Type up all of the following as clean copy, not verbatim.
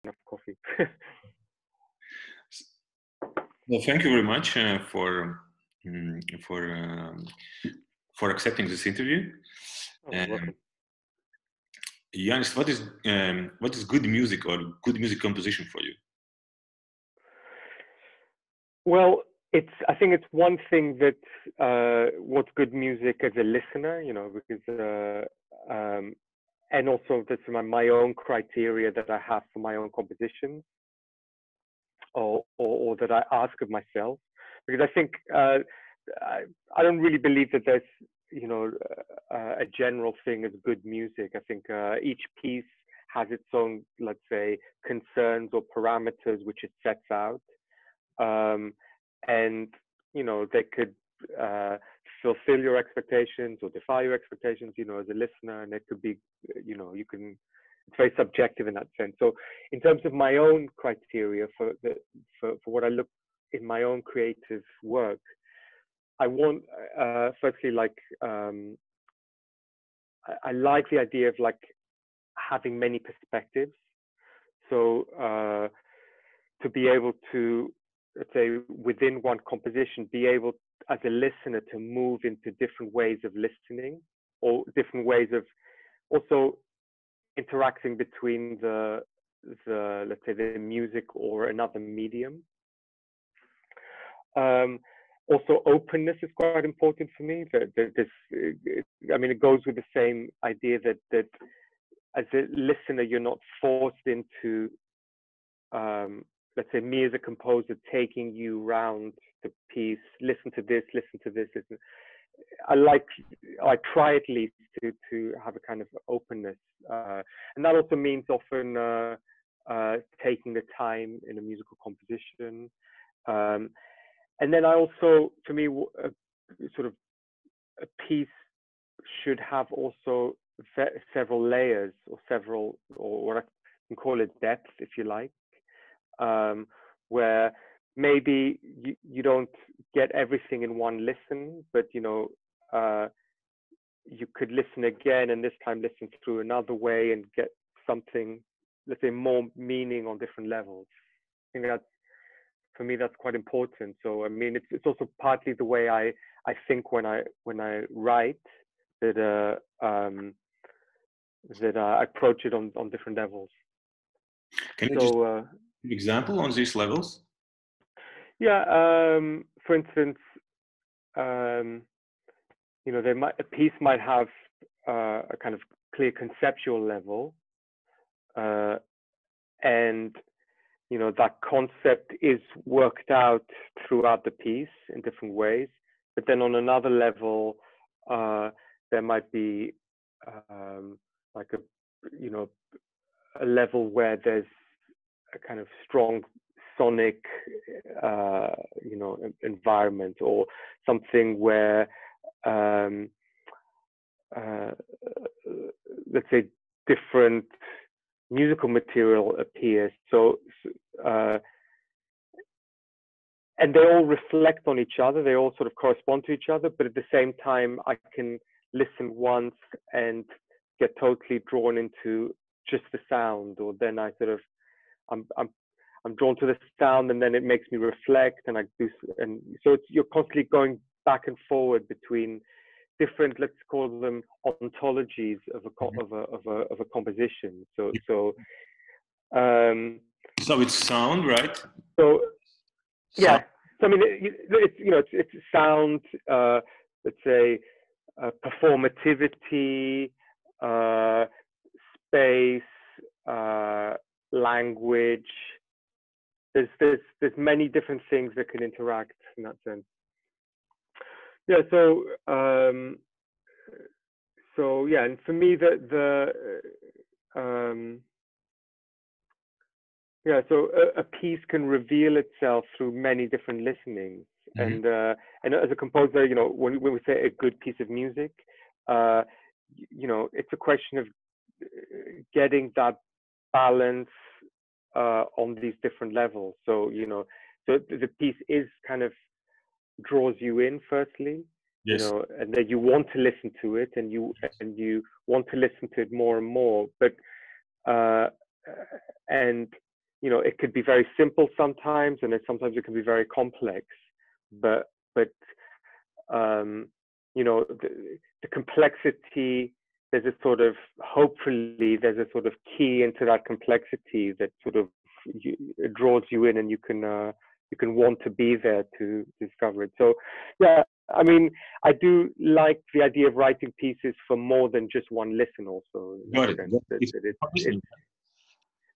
enough coffee. Well, thank you very much for accepting this interview. Welcome. Yannis, what is good music or good music composition for you? Well, I think it's one thing that what's good music as a listener, because and also that's my own criteria that I have for my own compositions, or that I ask of myself, because I think I don't really believe that there's a general thing as good music. I think each piece has its own, let's say, concerns or parameters which it sets out. And they could fulfill your expectations or defy your expectations, as a listener, and it could be, it's very subjective in that sense. So in terms of my own criteria for what I look in my own creative work, I want, firstly, I like the idea of having many perspectives. So to be able to, let's say, within one composition, be able as a listener to move into different ways of listening, or different ways of also interacting between the let's say the music or another medium. Also, openness is quite important for me. It goes with the same idea that as a listener, you're not forced into, let's say, me as a composer taking you round the piece, listen to this, listen to this. Listen. I try at least to have a kind of openness, and that also means often taking the time in a musical composition. And then I also, for me, sort of a piece should have also several layers, or what I can call it depth, if you like, where maybe you don't get everything in one listen, but you could listen again, and this time listen through another way and get something, let's say, more meaning on different levels. I think for me, that's quite important. So, it's also partly the way I think when I write, that I approach it on different levels. Can you just give an example on these levels? Yeah. For instance, a piece might have a kind of clear conceptual level, and that concept is worked out throughout the piece in different ways. But then on another level, there might be a level where there's a kind of strong sonic, environment, or something where, let's say, different musical material appears. So, and they all reflect on each other. They all sort of correspond to each other. But at the same time, I can listen once and get totally drawn into just the sound, or then I sort of, I'm drawn to the sound, and then it makes me reflect, and so you're constantly going back and forward between different, let's call them, ontologies of a composition. So it's sound, right? So yeah. So it's sound. Let's say performativity, space, language. There's many different things that can interact in that sense. Yeah. So yeah, and for me, so a piece can reveal itself through many different listenings. Mm-hmm. And as a composer, when we say a good piece of music, it's a question of getting that balance on these different levels. So so the piece is kind of draws you in firstly, yes. And then you want to listen to it, and you want to listen to it more and more. But and it could be very simple sometimes, and then sometimes it can be very complex. But the complexity, hopefully there's a sort of key into that complexity that sort of it draws you in, and you can want to be there to discover it. So yeah, I mean, I do like the idea of writing pieces for more than just one listen. Also, Got it.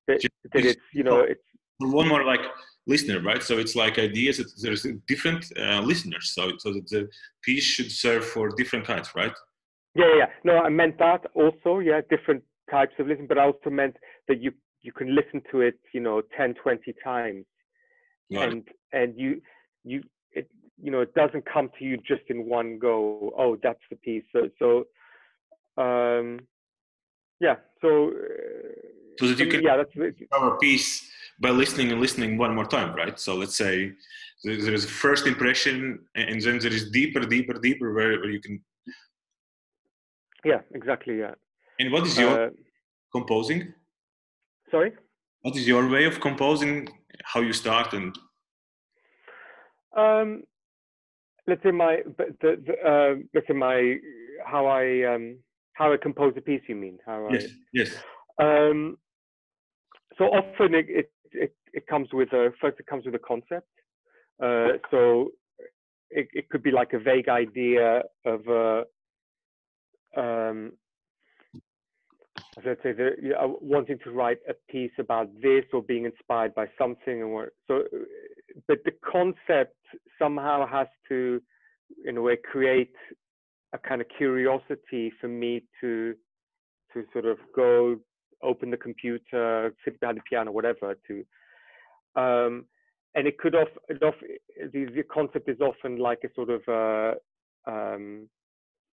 It's one more like listener, right? So it's like ideas that there's different listeners, so that the piece should serve for different kinds, right? Yeah. No, I meant that also. Yeah, different types of listening, but I also meant that you can listen to it, 10, 20 times, and it doesn't come to you just in one go. Oh, that's the piece. So yeah. So that you can that's discover a piece by listening one more time, right? So let's say there is a first impression, and then there is deeper where you can. Yeah, exactly. Yeah. And what is your composing? Sorry? What is your way of composing? How you start and? Let's say how I compose a piece. You mean how Yes. So often it comes with a concept. So it could be like a vague idea of let's say wanting to write a piece about this, or being inspired by something, but the concept somehow has to, in a way, create a kind of curiosity for me to sort of go open the computer, sit behind the piano, whatever. And the concept is often like a sort of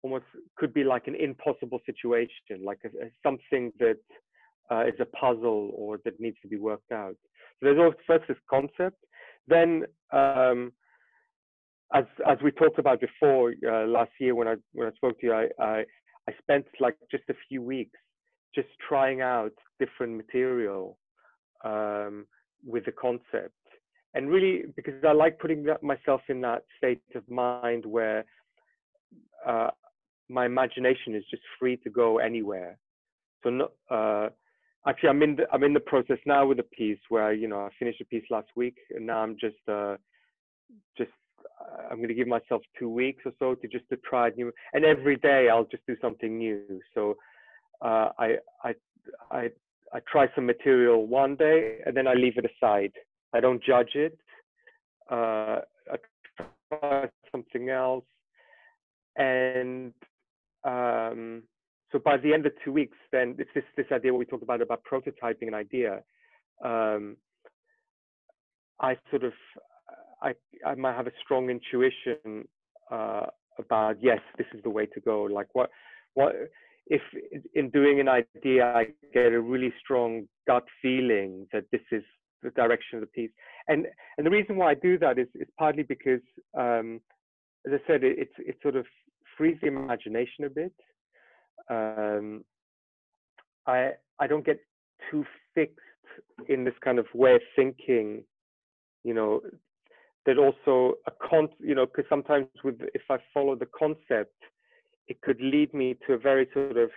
almost could be like an impossible situation, like something that is a puzzle or that needs to be worked out. So there's always first this concept, then as we talked about before last year when I spoke to you, I spent like just a few weeks just trying out different material with the concept, and really because I like putting myself in that state of mind where my imagination is just free to go anywhere. So actually, I'm in the process now with a piece where I finished a piece last week, and now I'm just I'm going to give myself 2 weeks or so to try new, and every day I'll just do something new. So I try some material one day, and then I leave it aside. I don't judge it. I try something else, and so by the end of 2 weeks, then it's this idea we talked about prototyping an idea. I might have a strong intuition about, yes, this is the way to go. Like what if in doing an idea I get a really strong gut feeling that this is the direction of the piece, and the reason why I do that is partly because as I said, it sort of frees the imagination a bit. I don't get too fixed in this kind of way of thinking, that also because sometimes if I follow the concept, it could lead me to a very sort of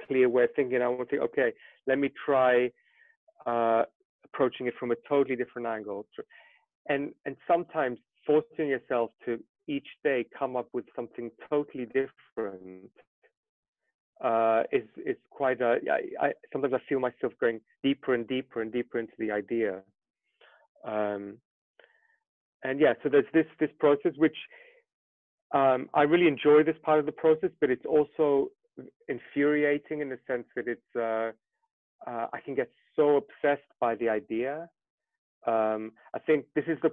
clear way of thinking. I want to think, okay, let me try approaching it from a totally different angle, and sometimes forcing yourself to each day come up with something totally different is quite sometimes I feel myself going deeper and deeper and deeper into the idea. And yeah, so there's this process which I really enjoy this part of the process, but it's also infuriating in the sense that it's I can get so obsessed by the idea. I think this is the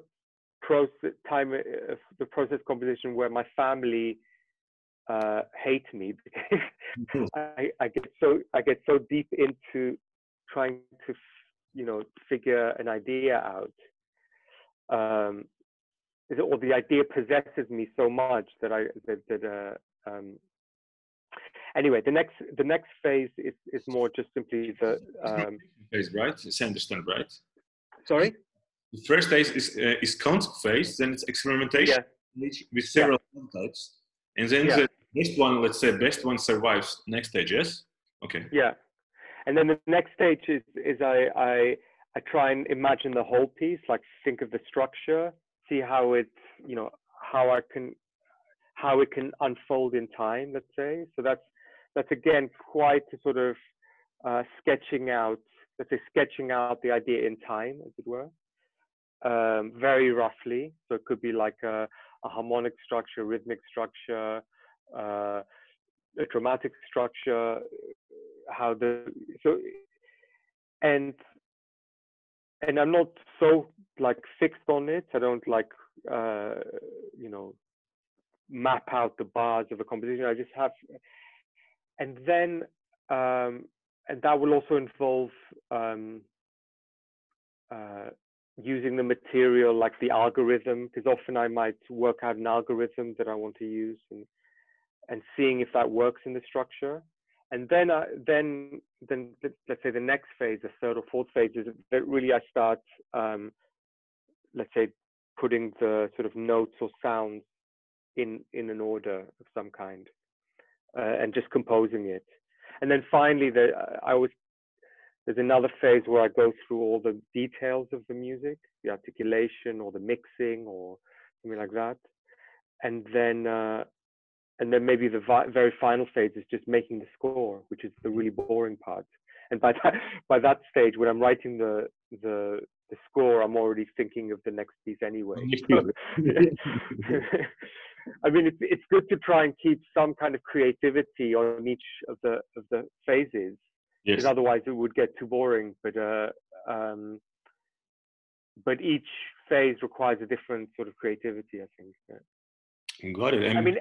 process composition where my family hate me because I get so deep into trying to figure an idea out, or the idea possesses me so much that anyway, the next phase is more just simply the phase, right? As I understand, right? Sorry. The first phase is concept phase, then it's experimentation with several types, and then the best one, let's say, best one survives next stage. Yes. Okay. Yeah, and then the next stage is I try and imagine the whole piece, like think of the structure, see how it, you know, how it can unfold in time, let's say. So that's again quite a sort of sketching out the idea in time, as it were, very roughly. So it could be like a harmonic structure, rhythmic structure, a dramatic structure, and I'm not so like fixed on it. I don't like you know, map out the bars of a composition. I just have, and then and that will also involve using the material, like the algorithm, because often I might work out an algorithm that I want to use, and seeing if that works in the structure. And then let's say the next phase, the third or fourth phase, is that really I start, let's say, putting the sort of notes or sounds in an order of some kind, and just composing it. And then finally, there's another phase where I go through all the details of the music, the articulation or the mixing or something like that. And then maybe the very final phase is just making the score, which is the really boring part. And by that stage, when I'm writing the score, I'm already thinking of the next piece anyway. So, I mean, it's good to try and keep some kind of creativity on each of the phases, because otherwise it would get too boring. But each phase requires a different sort of creativity, I think. Got it. I mean,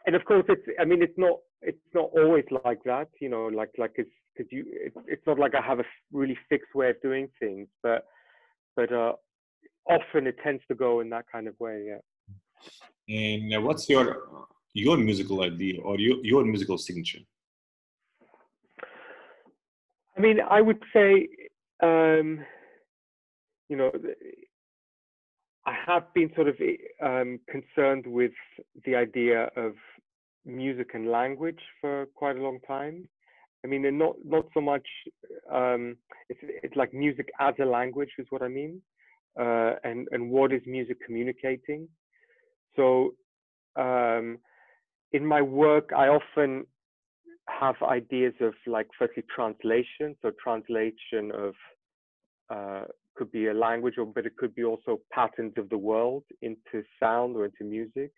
and of course, it's not always like that, you know, like it's not like I have a really fixed way of doing things, but often it tends to go in that kind of way. Yeah. And what's your musical idea or your musical signature? I mean, I would say, you know, I have been sort of concerned with the idea of music and language for quite a long time. I mean, and not so much. It's like music as a language is what I mean, and what is music communicating? So, in my work, I often have ideas of, like, firstly translation. So translation of could be a language, but it could be also patterns of the world into sound or into music,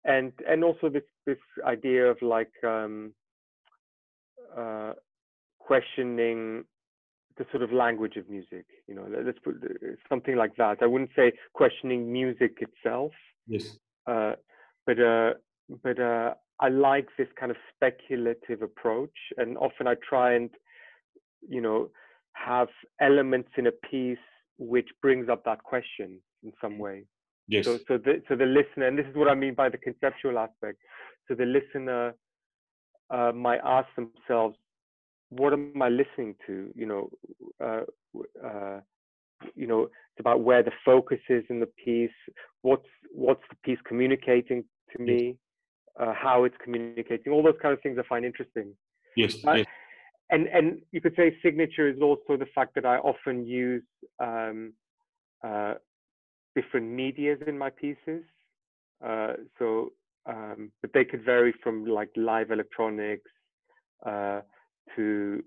and also this idea of like questioning the sort of language of music. You know, let's put something like that. I wouldn't say questioning music itself. Yes. But I like this kind of speculative approach, and often I try and, you know, have elements in a piece which brings up that question in some way. Yes. So the listener, and this is what I mean by the conceptual aspect. So the listener might ask themselves, what am I listening to? You know, it's about where the focus is in the piece. What's the piece communicating to me? How it's communicating? All those kind of things I find interesting. Yes. And you could say signature is also the fact that I often use different medias in my pieces. But they could vary from like live electronics to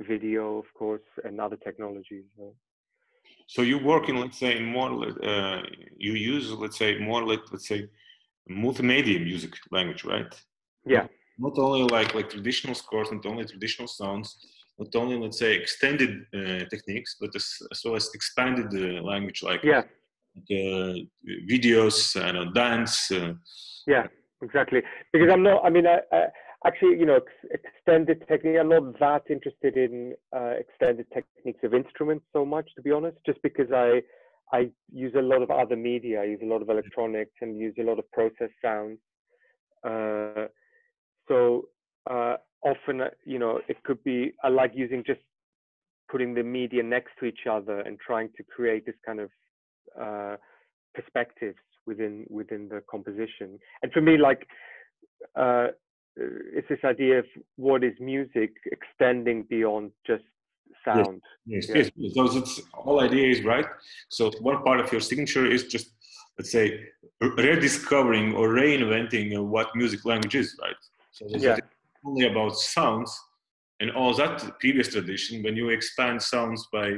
video, of course, and other technologies. So you work in, let's say, more. You use, let's say, more like, let's say, multimedia music language, right? Yeah. Not only like traditional scores, not only traditional sounds, not only, let's say, extended techniques, but as well as expanded language, like videos, I know, dance. Yeah, exactly. Because I'm not. I mean, I actually, you know, extended technique. I'm not that interested in extended techniques of instruments so much, to be honest. Just because I use a lot of other media. I use a lot of electronics and use a lot of processed sounds. So often, it could be, I like using just putting the media next to each other and trying to create this kind of perspectives within the composition. And for me, like, it's this idea of what is music extending beyond just sound. Yes. So it's all idea is right. So one part of your signature is just, let's say, rediscovering or reinventing what music language is, right? So it's only about sounds and all that previous tradition. When you expand sounds by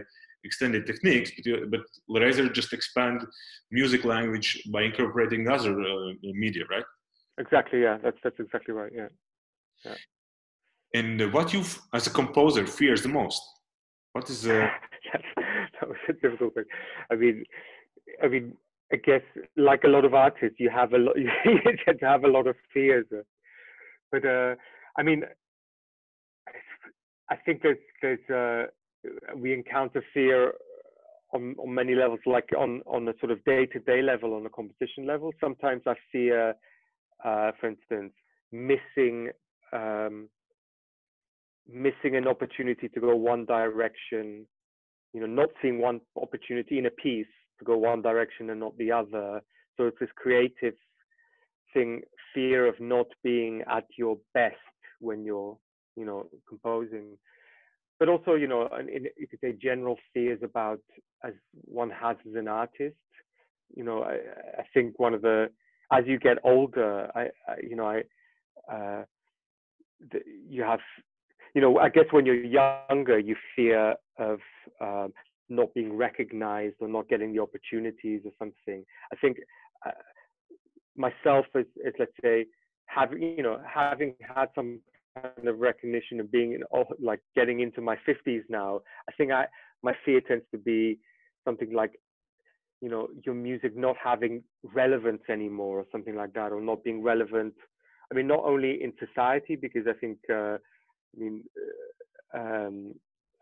extended techniques, but rather just expand music language by incorporating other media, right? Exactly. Yeah, that's exactly right. Yeah. And what you, as a composer, fears the most? What is Yes, that was a difficult thing. I mean, I guess like a lot of artists, you have a lot. You tend to have a lot of fears, but I mean, I think there's we encounter fear on many levels, like on a sort of day-to-day level, on a composition level. Sometimes I fear, for instance, missing an opportunity to go one direction, not seeing one opportunity in a piece to go one direction and not the other. So it's this creative thing, fear of not being at your best when you're, composing. But also, you could say general fears about, as one has as an artist. I think as you get older, you have, I guess when you're younger, you fear of not being recognized or not getting the opportunities or something. I think myself, as let's say, having had some kind of recognition of being like getting into my 50s now, I think my fear tends to be something like, your music not having relevance anymore or something like that, or not being relevant. I mean, not only in society, because I think,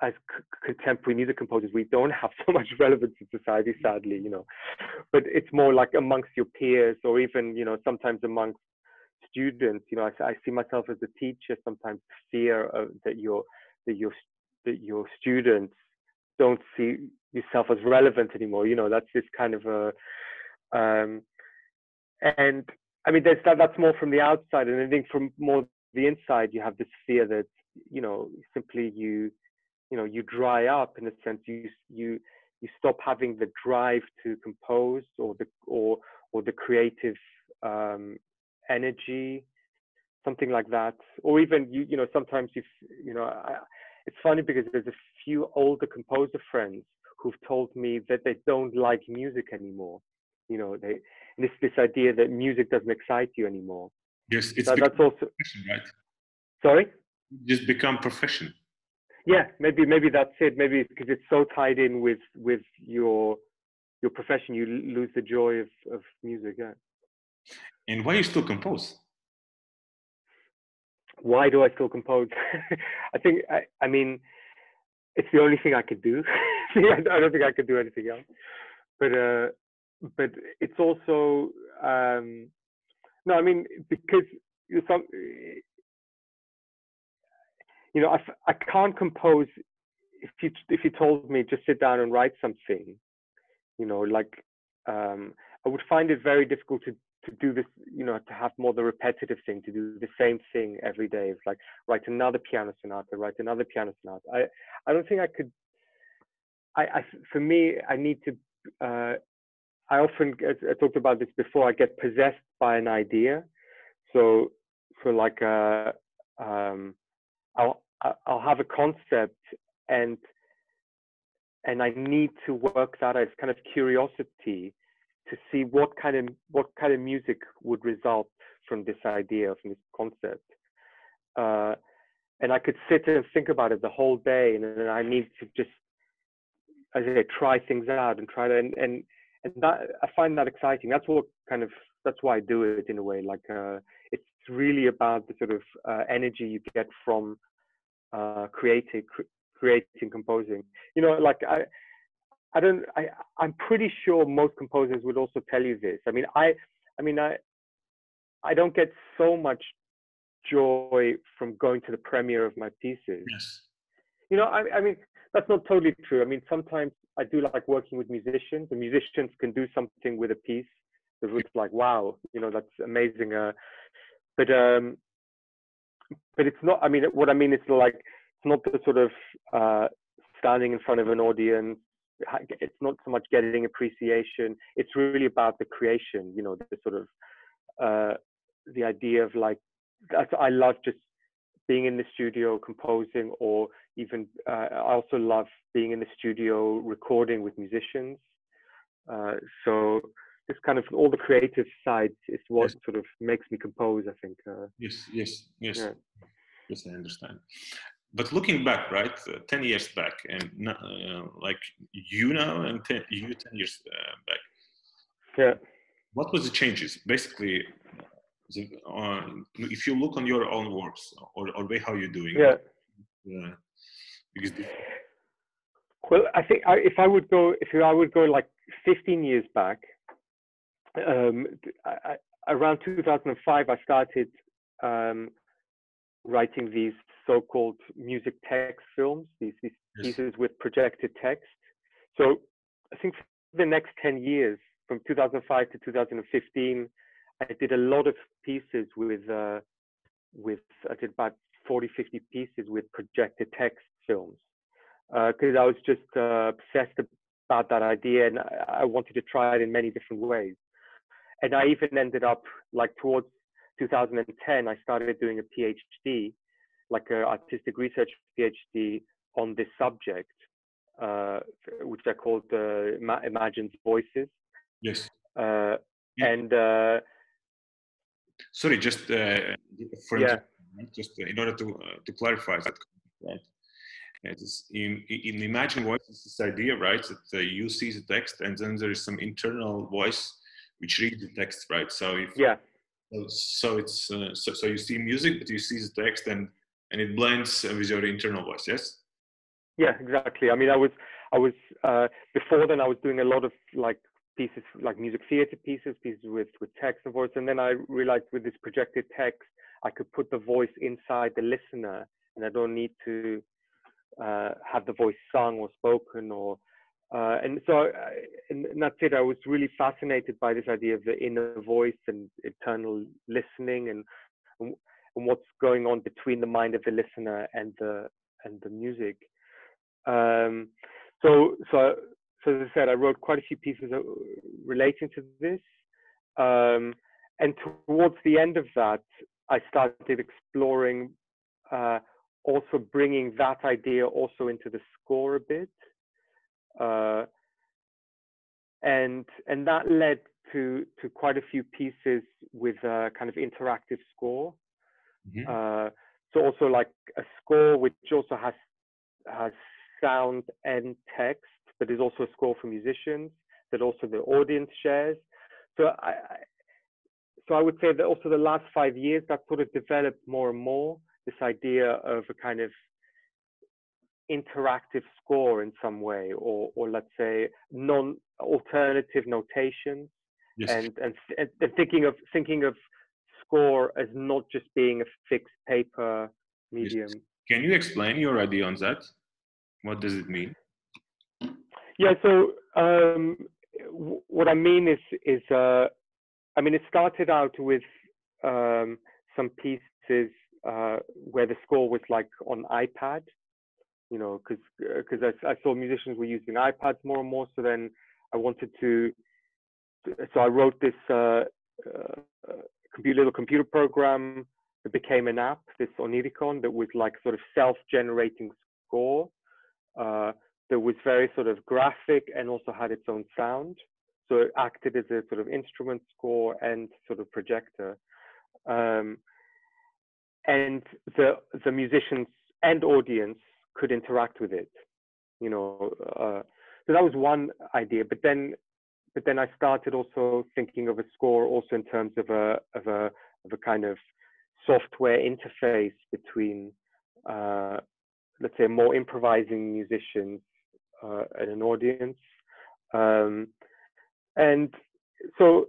as contemporary music composers, we don't have so much relevance in society, sadly, but it's more like amongst your peers, or even, sometimes amongst students. I see myself as a teacher, sometimes fear that your students don't see yourself as relevant anymore. That's this kind of and I mean, that's more from the outside, and I think from more the inside, you have this fear that, simply you dry up, in a sense. You stop having the drive to compose, or the creative energy, something like that. Or even sometimes it's funny, because there's a few older composer friends who've told me that they don't like music anymore. This idea that music doesn't excite you anymore. Yes, it's that's also profession, right? Sorry? Just become profession. Yeah, maybe that's it. Maybe because it's so tied in with your profession, you lose the joy of music. Yeah. And why you still compose? Why do I still compose? I think I mean, it's the only thing I could do. I don't think I could do anything else. But it's also no. I mean, because I can't compose if you told me just sit down and write something. I would find it very difficult to do this, to have more the repetitive thing, to do the same thing every day. It's like write another piano sonata, write another piano sonata. I don't think I could. For me, I need to. I often, I talked about this before, I get possessed by an idea. So like I'll have a concept, and I need to work that as kind of curiosity to see what kind of music would result from this idea, from this concept. And I could sit and think about it the whole day, and then I need to just, as I say, try things out and try to, and that, I find that exciting. That's why I do it, in a way. Like it's really about the sort of energy you get from creating, composing. I'm pretty sure most composers would also tell you this. I mean, I don't get so much joy from going to the premiere of my pieces. Yes. You know, I mean, that's not totally true. I mean, sometimes I do like working with musicians. The musicians can do something with a piece that looks like, wow, you know, that's amazing. But it's not. I mean, what I mean is like, it's not the sort of standing in front of an audience. It's not so much getting appreciation. It's really about the creation. You know, the sort of the idea of like, I love just being in the studio composing, or even I also love being in the studio recording with musicians. So it's kind of all the creative sides is what Yes. sort of makes me compose, I think. Yes. Yeah. Yes, I understand. But looking back, right, 10 years back, and like you now, and 10 years back, Yeah. what was the changes? Basically, if you look on your own works or way how you're doing, Yeah. because Well, I think if I would go like 15 years back, around 2005, I started writing these so-called music text films, these yes, pieces with projected text. So I think for the next 10 years, from 2005 to 2015, I did a lot of pieces with I did about 40, 50 pieces with projected text films, because I was just obsessed about that idea, and I wanted to try it in many different ways. And I even ended up, like, towards 2010, I started doing a PhD, like an artistic research PhD on this subject, which I called Imagined Voices. yes. And sorry, just for yeah, just in order to clarify that, right? It is in Imagine Voice, it's this idea, right, that you see the text and then there is some internal voice which reads the text, right? So if yeah, so it's so you see music, but you see the text and it blends with your internal voice. Yes. yeah, exactly. I mean, I was before then I was doing a lot of like pieces, like music theater pieces with text and voice, and then I realized with this projected text, I could put the voice inside the listener, and I don't need to have the voice sung or spoken, or and so and that's it. I was really fascinated by this idea of the inner voice and internal listening, and what's going on between the mind of the listener and the music. So as I said, I wrote quite a few pieces relating to this, and towards the end of that, I started exploring also bringing that idea also into the score a bit, and that led to quite a few pieces with a kind of interactive score. Mm-hmm. So also like a score which also has sound and text, but is also a score for musicians that also the audience shares. So I would say that also the last 5 years that sort of developed more and more this idea of a kind of interactive score in some way, or let's say non-alternative notations, Yes. and thinking of score as not just being a fixed paper medium. Yes. Can you explain your idea on that? What does it mean? Yeah. So what I mean is I mean, it started out with some pieces where the score was like on iPad, you know, because I saw musicians were using iPads more and more. So then I wanted to, so I wrote this little computer program that became an app, this Oniricon, that was like sort of self-generating score that was very sort of graphic and also had its own sound. So it acted as a sort of instrument score and sort of projector. And the musicians and audience could interact with it, you know. So that was one idea. But then I started also thinking of a score also in terms of a kind of software interface between, let's say, more improvising musicians and an audience. And so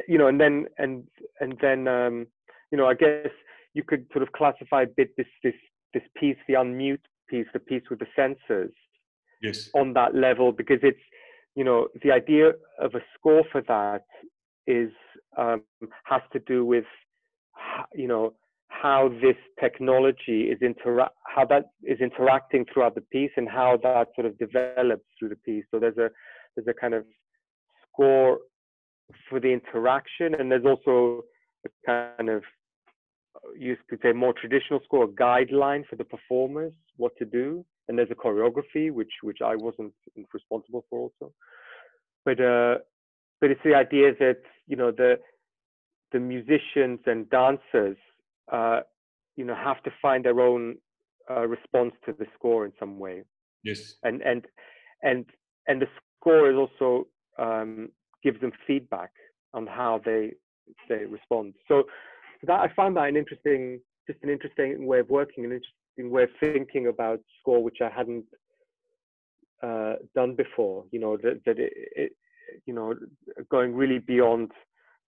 you know, and then you know, I guess you could sort of classify a bit this piece, the unmute piece, the piece with the sensors, Yes. on that level, because it's, you know, the idea of a score for that is has to do with, you know, how this technology is how that is interacting throughout the piece, and how that sort of develops through the piece. So there's a kind of score for the interaction, and there's also a kind of, you could say, more traditional score, a guideline for the performers, what to do. And there's a choreography, which I wasn't responsible for also. But it's the idea that, you know, the musicians and dancers, you know, have to find their own response to the score in some way. Yes. And the score is also gives them feedback on how they respond. So that, I found that an interesting way of working, an interesting way of thinking about score, which I hadn't done before. You know, that it you know, going really beyond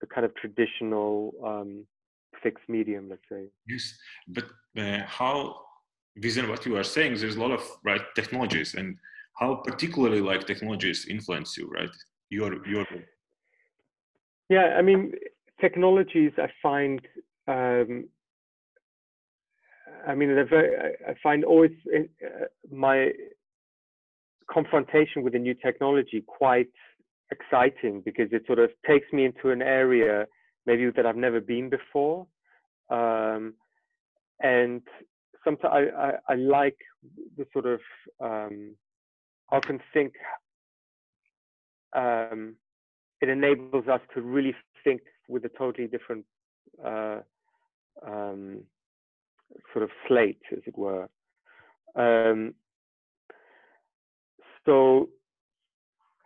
the kind of traditional fixed medium, let's say. Yes, but how, based on what you are saying, there's a lot of right technologies, and how particularly like technologies influence you, right? Your Yeah, I mean, technologies, I find, I mean, I find always my confrontation with a new technology quite exciting, because it sort of takes me into an area maybe that I've never been before, and sometimes I like the sort of I often think it enables us to really think with a totally different sort of slate, as it were. So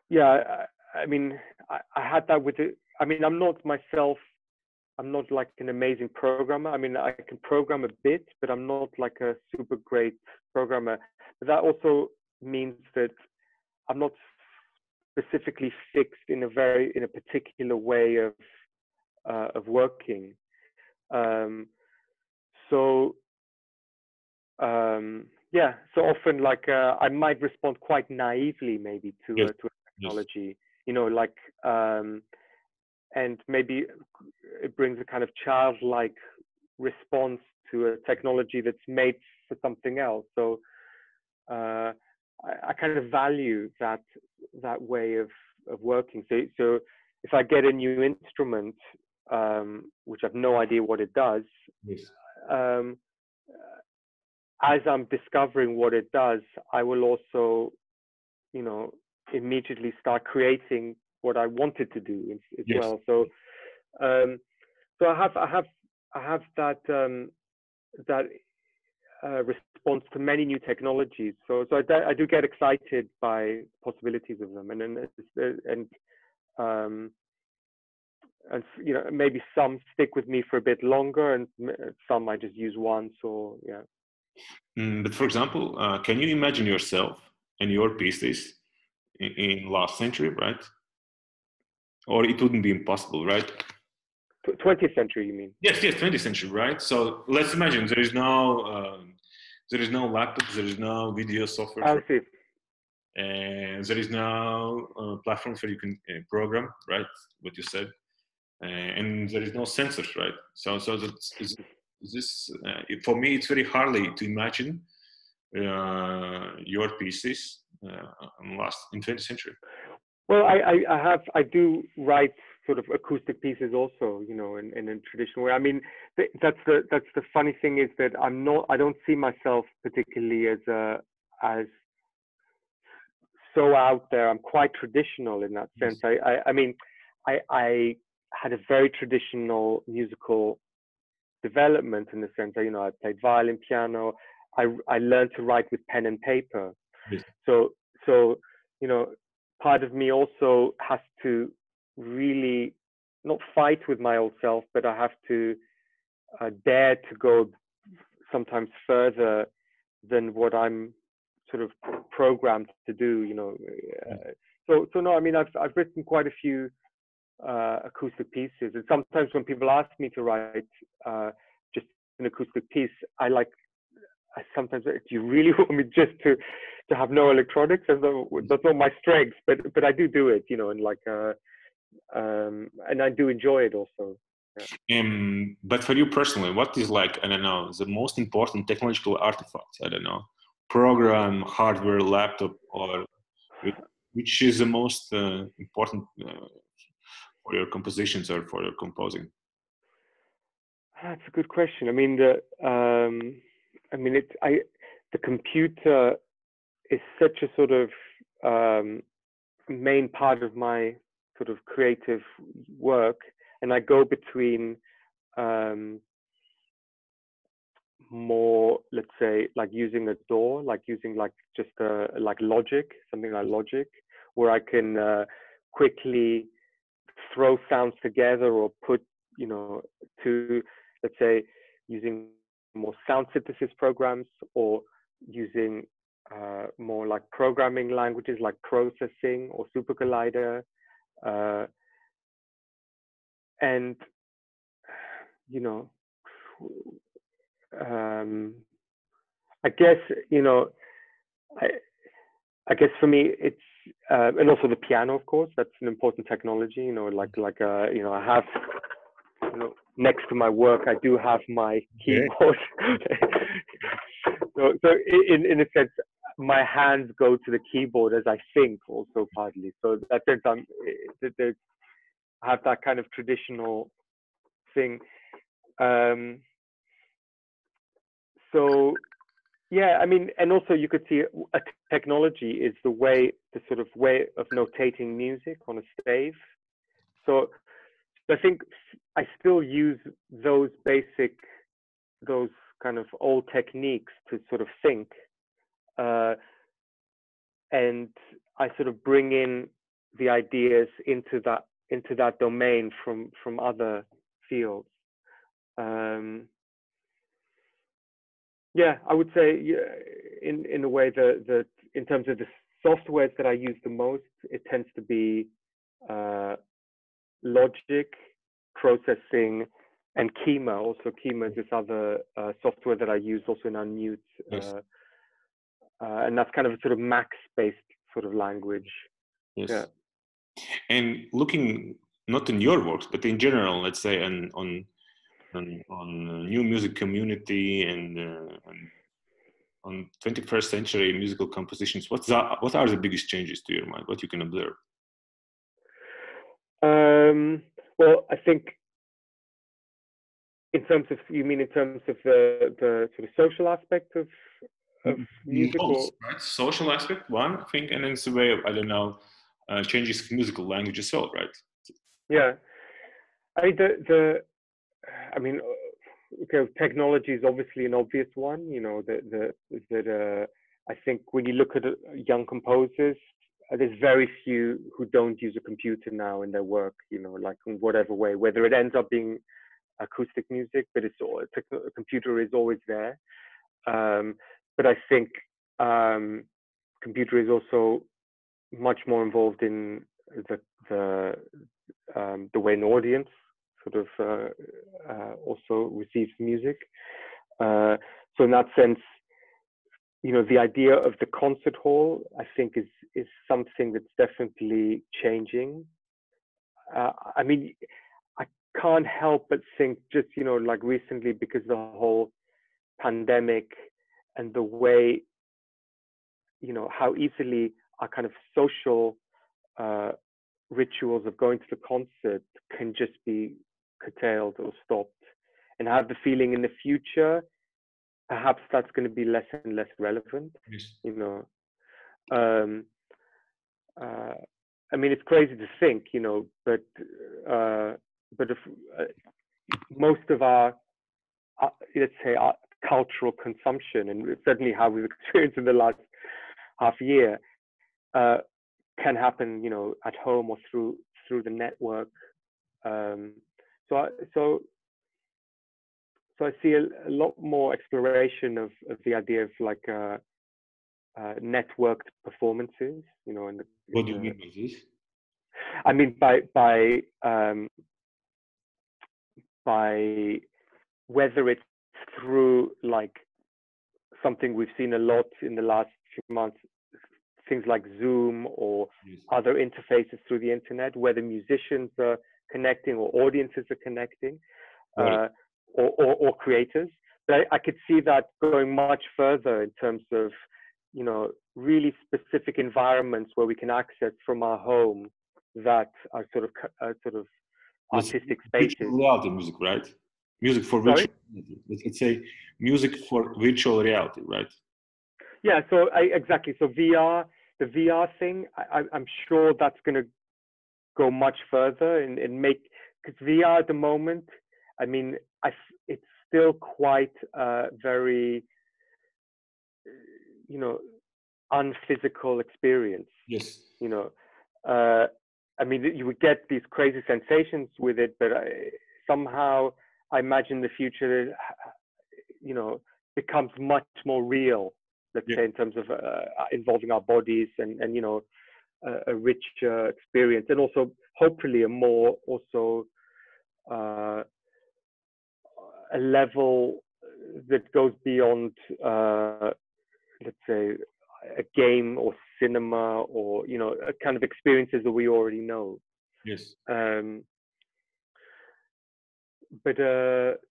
yeah, I mean, I had that with it. I mean, I'm not like an amazing programmer. I mean, I can program a bit, but I'm not like a super great programmer. But that also means that I'm not specifically fixed in a particular way of working. Yeah, so often, like, I might respond quite naively maybe to yes. a technology, you know, like, and maybe it brings a kind of childlike response to a technology that's made for something else. So I kind of value that way of working. So if I get a new instrument, which I've no idea what it does, Yes. As I'm discovering what it does, I will also, you know, immediately start creating what I wanted to do as Yes. well. So, so I have that response to many new technologies. So I do get excited by possibilities of them, and you know, maybe some stick with me for a bit longer, and some I just use once, or yeah. But for example, can you imagine yourself and your pieces in last century, right? Or it wouldn't be impossible, right? 20th century, you mean? Yes, 20th century, right? So let's imagine there is no laptops, there is no video software, I see. and there is no platforms where you can program, right? What you said, and there is no sensors, right? So that's this for me, it's very hardly to imagine your pieces in 20th century. Well, I do write sort of acoustic pieces also, you know, in a traditional way. I mean, that's the funny thing, is that I don't see myself particularly as so out there. I'm quite traditional in that sense. I mean, I had a very traditional musical development, in the sense that, you know, I played violin, piano. I learned to write with pen and paper. Yes. So you know, part of me also has to really not fight with my old self, but I have to dare to go sometimes further than what I'm sort of programmed to do, you know. So no, I mean, I've written quite a few acoustic pieces. And sometimes when people ask me to write just an acoustic piece, I sometimes, do you really want me just to have no electronics? That's not my strength, but I do it, you know, and and I do enjoy it also. Yeah. But for you personally, what is, like, I don't know, the most important technological artifact? I don't know, program, hardware, laptop, or which is the most important for your compositions or for your composing? That's a good question. I mean, the computer is such a sort of main part of my sort of creative work, and I go between more, let's say, like using a DAW, like using like just like Logic, something like Logic, where I can quickly throw sounds together, or put, you know, to, let's say, using more sound synthesis programs, or using more like programming languages like processing or super collider, and, you know, I guess, you know, I guess for me it's and also the piano, of course, that's an important technology, you know, you know, I have, you know, next to my work I do have my keyboard. so in a sense, my hands go to the keyboard as I think, also partly. So that sense, I have that kind of traditional thing. So yeah, I mean, and also you could see a technology is the sort of way of notating music on a stave. So I think I still use those kind of old techniques to sort of think, and I sort of bring in the ideas into that domain from other fields. Yeah, I would say, in a way that in terms of the softwares that I use the most, it tends to be Logic, processing, and Kima. Also, Kima is this other software that I use also in Unmute, Yes. and that's kind of a sort of Max-based sort of language. Yes. Yeah. And looking not in your works, but in general, let's say, on new music community and on 21st century musical compositions, what are the biggest changes to your mind? What you can observe? Well, I think in terms of the sort of social aspect of music, Both, right? Social aspect, one thing, and then it's a way of, I don't know, changes musical language as well, right? Yeah, I mean, okay, technology is obviously an obvious one. You know, that I think when you look at young composers, there's very few who don't use a computer now in their work. You know, like in whatever way, whether it ends up being acoustic music, but a computer is always there. But I think computer is also much more involved in the way an audience sort of also receives music. So in that sense, you know, the idea of the concert hall, I think, is something that's definitely changing. I mean, I can't help but think, just, you know, like recently, because the whole pandemic and the way, you know, how easily our kind of social rituals of going to the concert can just be curtailed or stopped, and I have the feeling in the future perhaps that's going to be less and less relevant. Yes. You know, I mean, it's crazy to think, you know, but if most of our let's say our cultural consumption, and certainly how we've experienced in the last half year, can happen, you know, at home or through the network. So I see a lot more exploration of the idea of like networked performances, you know. What do you mean by this? I mean, by whether it's through like something we've seen a lot in the last few months, things like Zoom or Yes. other interfaces through the internet, whether musicians are connecting or audiences are connecting, Right. or creators. But I could see that going much further in terms of, you know, really specific environments where we can access from our home that are sort of Let's artistic virtual spaces. reality music, right? Music for Sorry? virtual reality. Let's say music for virtual reality, right? Yeah, so exactly. So VR, the VR thing, I'm sure that's going to go much further and make, because VR at the moment, I mean, it's still quite very, you know, unphysical experience. Yes. You know, I mean, you would get these crazy sensations with it, but somehow I imagine the future, you know, becomes much more real. Let's Yeah. say in terms of involving our bodies and you know, a richer experience, and also hopefully a more also a level that goes beyond let's say a game or cinema, or you know, a kind of experiences that we already know. Yes. But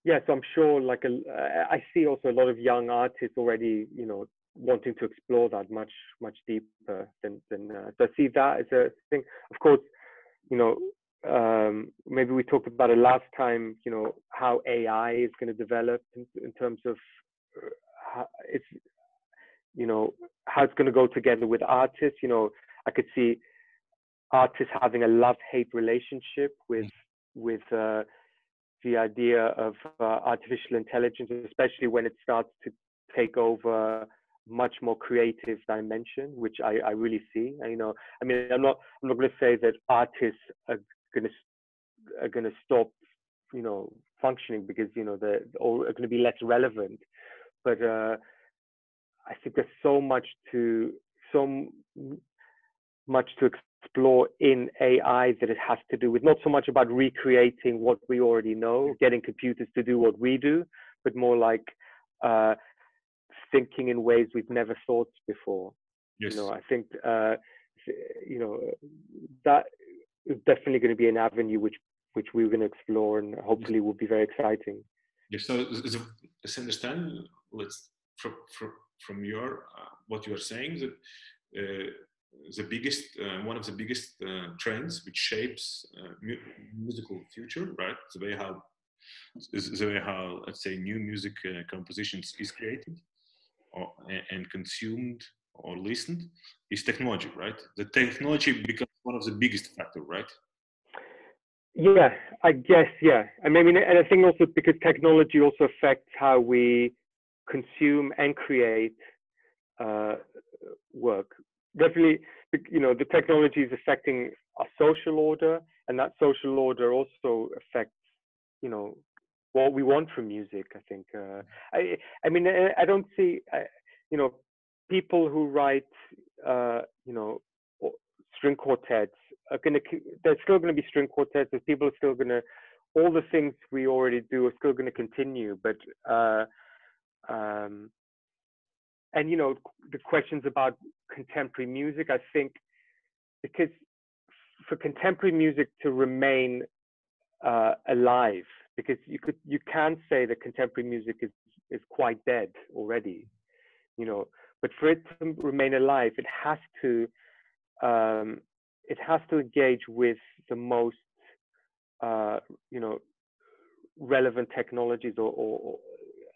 yeah, so I'm sure like I see also a lot of young artists already, you know, wanting to explore that much deeper than so I see that as a thing. Of course, you know, maybe we talked about it last time, you know, how AI is going to develop in terms of how it's, you know, how it's going to go together with artists. You know, I could see artists having a love-hate relationship with the idea of artificial intelligence, especially when it starts to take over much more creative dimension, which I really see. You know, I mean, I'm not going to say that artists are going to stop, you know, functioning, because you know they're going to be less relevant. But I think there's so much to explore in AI that it has to do with not so much about recreating what we already know, getting computers to do what we do, but more like thinking in ways we've never thought before. Yes. You know, I think you know, that is definitely going to be an avenue which we're going to explore, and hopefully will be very exciting. Yes. So as I understand, let's from your what you are saying, that the biggest one of the biggest trends which shapes musical future, right? The way how let's say new music compositions is created or and consumed or listened is technology, right? The technology becomes one of the biggest factor, right? Yeah, I guess, yeah. I mean, and I think also because technology also affects how we consume and create work. Definitely, you know, the technology is affecting our social order, and that social order also affects, you know, what we want from music. I think. I mean, I don't see, you know, people who write, you know, string quartets are gonna. There's still gonna be string quartets. There's people are still gonna. All the things we already do are still gonna continue, but. And you know, the questions about contemporary music, I think, because for contemporary music to remain alive, because you can say that contemporary music is quite dead already, you know, but for it to remain alive, it has to engage with the most you know, relevant technologies or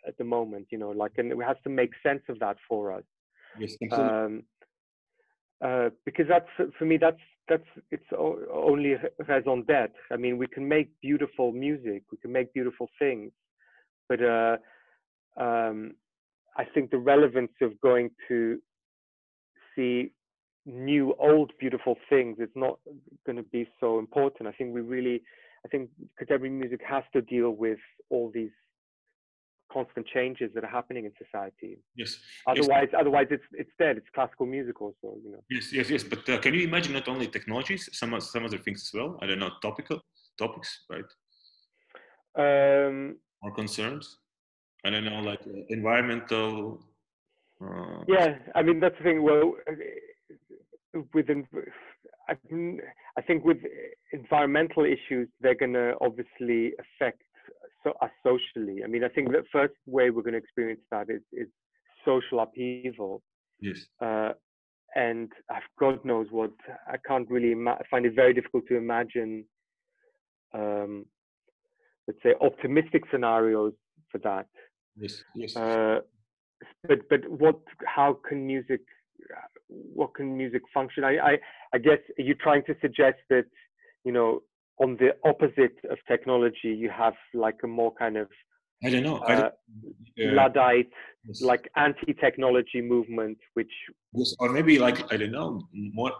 at the moment, you know, like, and it has to make sense of that for us. Yes, absolutely. Because that's, for me, that's it's only raison d'être. I mean, we can make beautiful music, we can make beautiful things, but I think the relevance of going to see new, old, beautiful things is not going to be so important. I think contemporary music has to deal with all these constant changes that are happening in society. Yes. Otherwise, it's dead. It's classical music also, you know. Yes. But can you imagine not only technologies, some other things as well? I don't know, topics, right? Or concerns? I don't know, like environmental. Yeah, I mean that's the thing. Well, I think with environmental issues, they're going to obviously affect us socially. I mean, I think the first way we're going to experience that is social upheaval. Yes. And God knows what. I can't really find it very difficult to imagine, let's say, optimistic scenarios for that. Yes. But how can music? What can music function? I guess you're trying to suggest that, you know, on the opposite of technology, you have like a more kind of I don't know. Luddite, yes. like anti-technology movement, which yes, or maybe like I don't know, more.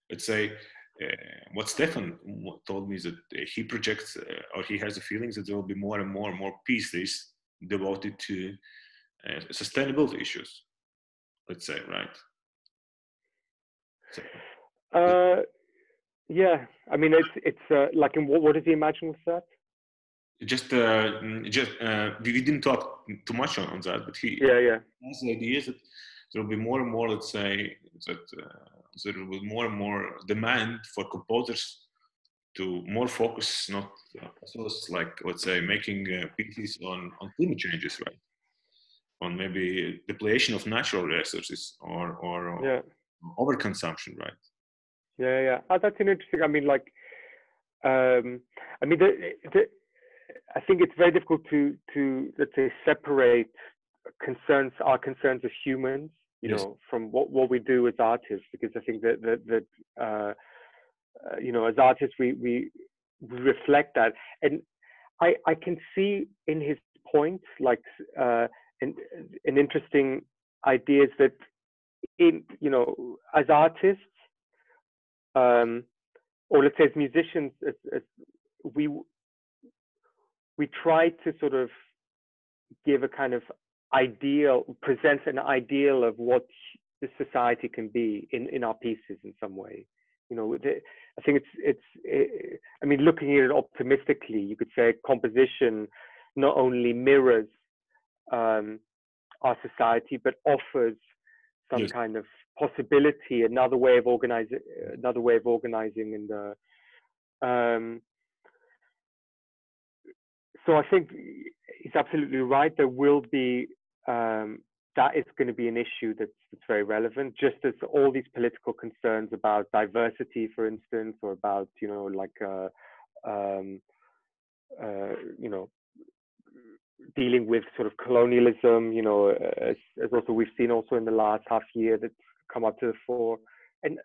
Let's say what Stefan told me is that he projects or he has the feelings that there will be more and more pieces devoted to sustainability issues. Let's say, right? So, yeah, I mean, it's like, in what does he imagine with that? We didn't talk too much on that, but he has the idea that there will be more and more, let's say, that there will be more and more demand for composers to more focus, not as well as like, let's say, making pieces on climate changes, right? On maybe depletion of natural resources or overconsumption, right? Yeah. Oh, that's an interesting. I mean, like, I mean, I think it's very difficult to let's say separate our concerns as humans, you know, from what we do as artists, because I think that you know, as artists we reflect that, and I can see in his point like an interesting ideas that in, you know, as artists, or let's say as musicians, as we try to sort of give a kind of present an ideal of what the society can be in our pieces in some way. You know, I think I mean, looking at it optimistically, you could say composition not only mirrors our society, but offers some kind of possibility, another way of organizing, and so I think he's absolutely right. There will be that is going to be an issue that's very relevant, just as all these political concerns about diversity, for instance, or about, you know, like you know, dealing with sort of colonialism, you know, as also we've seen also in the last half year that's come up to the fore, and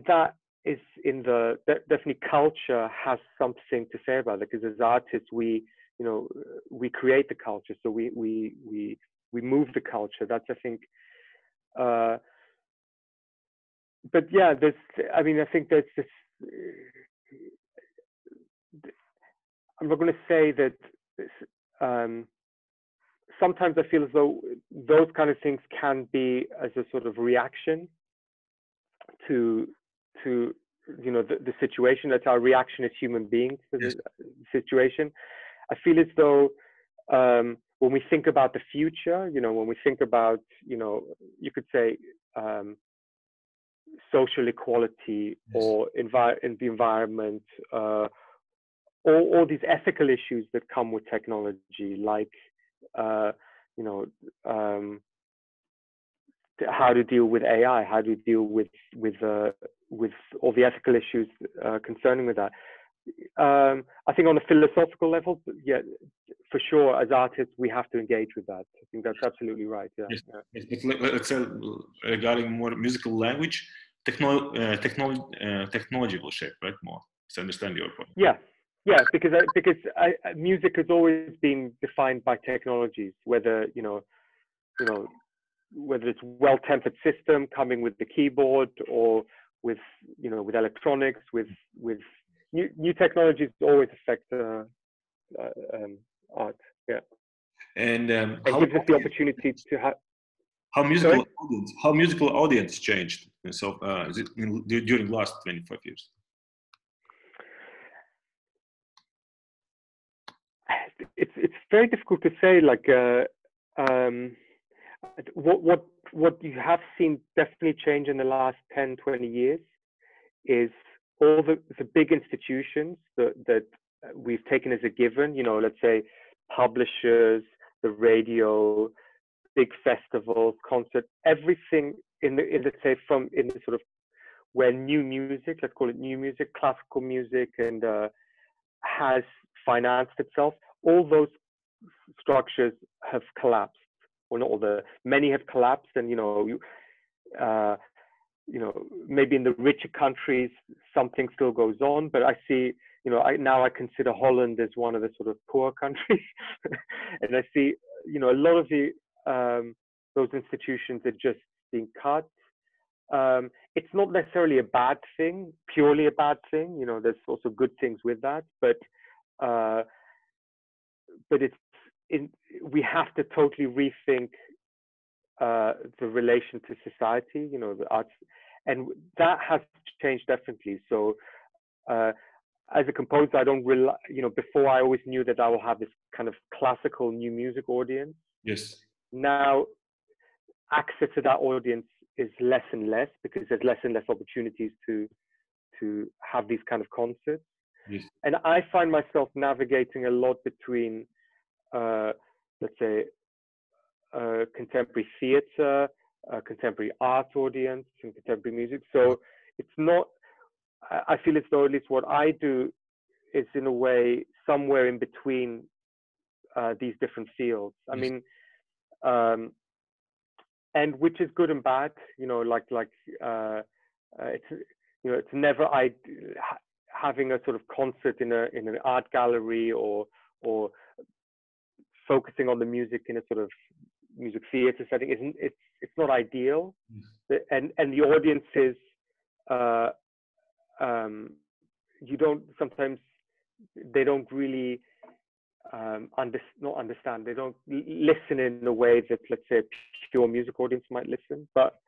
that is definitely culture has something to say about it, because as artists we create the culture, so we move the culture. That's, I think, but yeah, I think there's this, I'm not going to say that sometimes I feel as though those kind of things can be as a sort of reaction to you know, the situation. That's our reaction as human beings to the situation. I feel as though when we think about the future, you know, when we think about, you know, you could say social equality or in the environment, all these ethical issues that come with technology, like you know, how to deal with AI, how to deal with all the ethical issues concerning with that. I think on a philosophical level, yeah, for sure, as artists, we have to engage with that. I think that's absolutely right. Yeah. Yes. Let's say regarding more musical language, technology will shape, right? More. To understand your point. Yeah, because music has always been defined by technologies, whether you know, whether it's well-tempered system coming with the keyboard, or with, you know, with electronics, with new technologies always affect art. Yeah, And and gives us the opportunity to have. how musical audience changed? So is it during the last 25 years? It's very difficult to say. Like what you have seen definitely change in the last 10, 20 years is all the big institutions that we've taken as a given. You know, let's say publishers, the radio, big festivals, concerts, everything in the let's say from in the sort of where new music, let's call it new music, classical music, and has financed itself. All those structures have collapsed, or not all many have collapsed, and you know, maybe in the richer countries something still goes on, but I see, you know, I consider Holland as one of the sort of poor countries, and I see, you know, a lot of the those institutions are just being cut. It's not necessarily a bad thing, purely a bad thing. You know, there's also good things with that, but we have to totally rethink the relation to society. You know, the arts, and that has changed definitely. So, as a composer, I don't rely. You know, before I always knew that I will have this kind of classical new music audience. Yes. Now, access to that audience is less and less because there's less and less opportunities to have these kind of concerts. Yes. And I find myself navigating a lot between, let's say, contemporary theatre, contemporary art audience, and contemporary music. So it's not. I feel as though at least what I do is in a way somewhere in between these different fields. I mean. And which is good and bad, you know, it's, you know, it's never having a sort of concert in an art gallery or focusing on the music in a sort of music theater setting it's not ideal. And the audiences, you don't sometimes they don't really not understand. They don't listen in the way that, let's say, a pure music audience might listen. But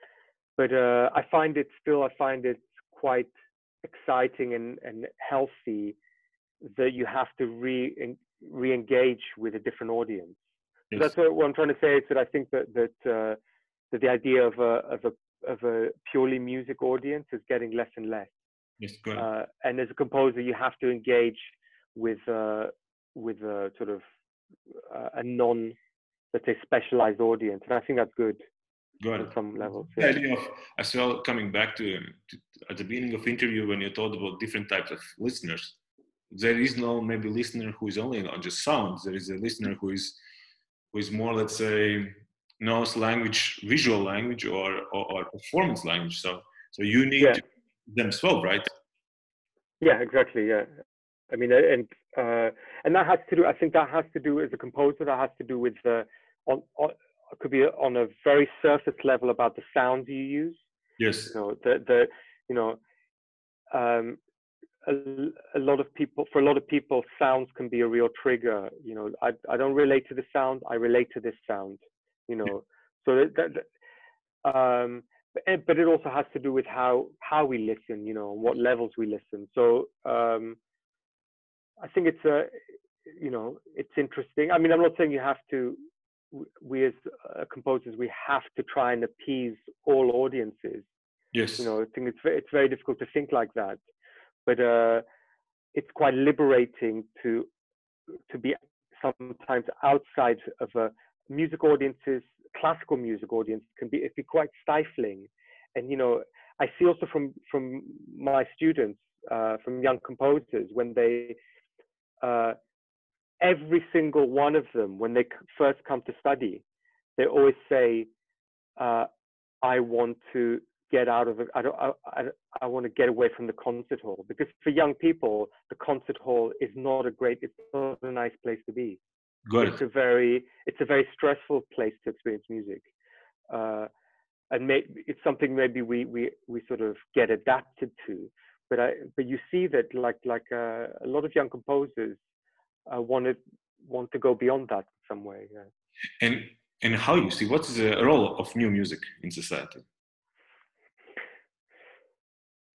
I find it quite exciting and healthy that you have to re-engage with a different audience. Yes. So that's what I'm trying to say is that I think that the idea of a purely music audience is getting less and less. Yes, good. And as a composer, you have to engage with a sort of a non, let's say, specialized audience, and I think that's good on some levels. The idea of, as well, coming back to at the beginning of the interview when you talked about different types of listeners, there is no maybe listener who is only on just sounds. There is a listener who is more, let's say, knows language, visual language, or performance language. So you need to themselves, right? Yeah, exactly. Yeah, I mean, and that has to do. I think that has to do as a composer. That has to do with it could be on a very surface level about the sounds you use. Yes. You know, a lot of people, sounds can be a real trigger. You know, I don't relate to the sound. I relate to this sound. You know, so but it also has to do with how we listen. You know, what levels we listen. So. I think it's it's interesting. I mean, I'm not saying you have to. We as composers, we have to try and appease all audiences. Yes. You know, I think it's very difficult to think like that, but it's quite liberating to be sometimes outside of a music audiences. Classical music audience can be quite stifling, and you know, I see also from my students, from young composers when they. Every single one of them, when they first come to study, they always say, "I want to get out of it. I want to get away from the concert hall," because for young people, the concert hall is not it's not a nice place to be. Good. It's a very stressful place to experience music, and it's something maybe we sort of get adapted to. But you see that like a lot of young composers want to want to go beyond that in some way. Yeah. And how you see, what is the role of new music in society?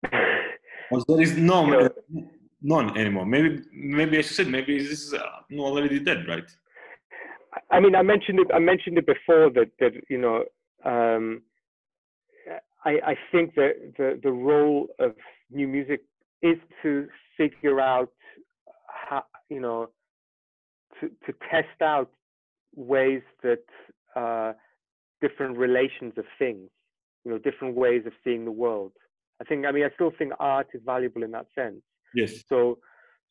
Because there is none anymore. Maybe as you said, maybe this is already dead, right? I mean, I mentioned it before that I think that the role of new music is to figure out how, to test out ways that different relations of things, different ways of seeing the world. I still think art is valuable in that sense. Yes. So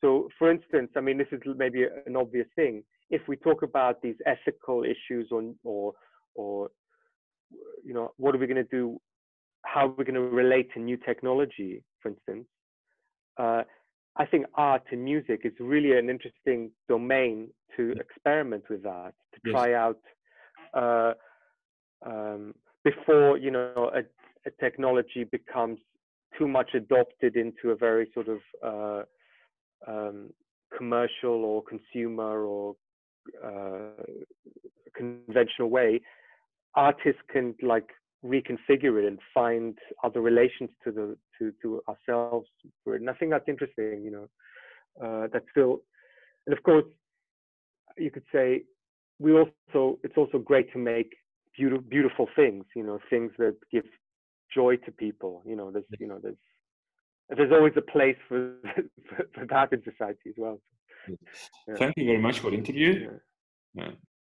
for instance, this is maybe an obvious thing. If we talk about these ethical issues or what are we going to do? How are we going to relate to new technology, for instance? I think art and music is really an interesting domain to experiment with that, to try out before a technology becomes too much adopted into a very sort of commercial or consumer or conventional way. Artists can reconfigure it and find other relations to ourselves for it. And I think that's interesting, that's still, and of course you could say it's also great to make beautiful things, things that give joy to people. There's always a place for that in society as well. Yeah. Thank you very much for the interview. Yeah.